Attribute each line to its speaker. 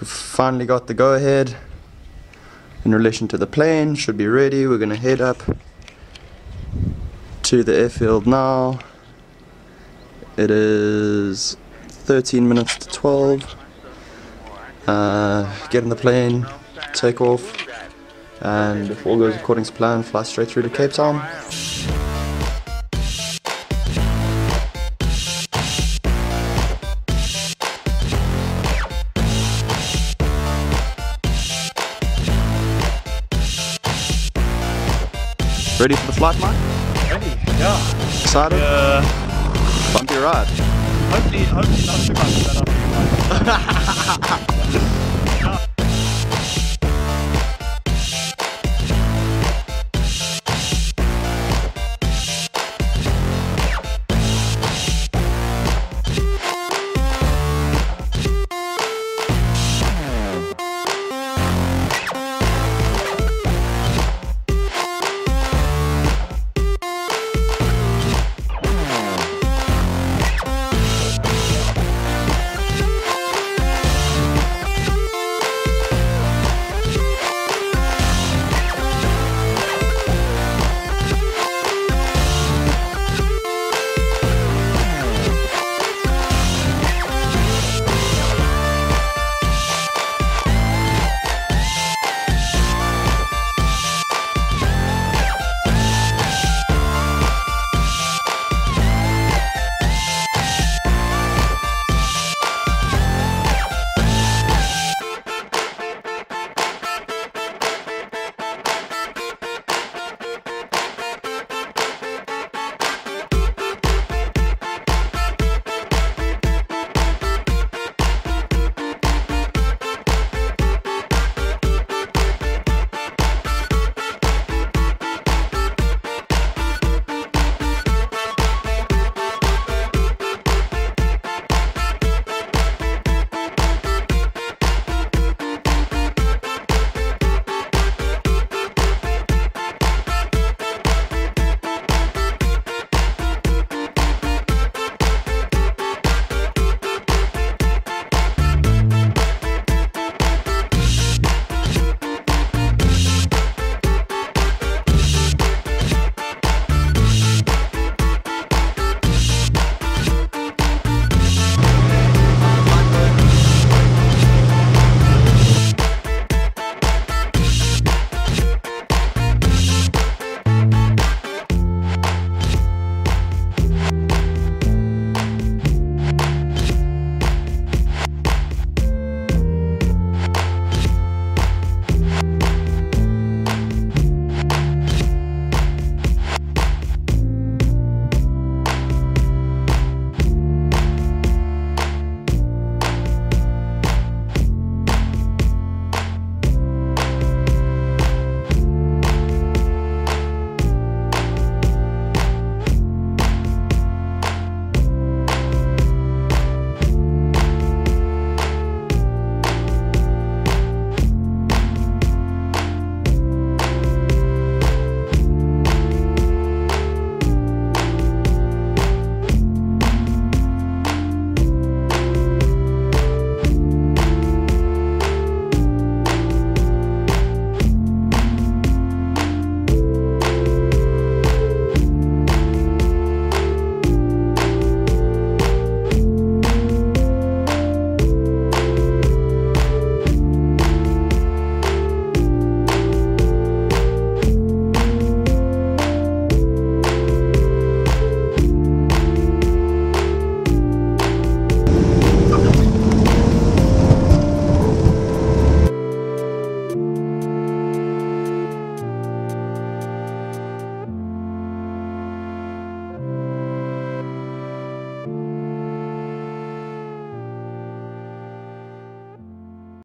Speaker 1: We've finally got the go-ahead in relation to the plane. Should be ready. We're going to head up to the airfield now. It is 13 minutes to 12. Get in the plane, take off, and if all goes according to plan, fly straight through to Cape Town. Ready for the flight, Mike?
Speaker 2: Ready, yeah.
Speaker 1: Excited? Bumpy ride.
Speaker 2: Hopefully not too much, but I'll be fine.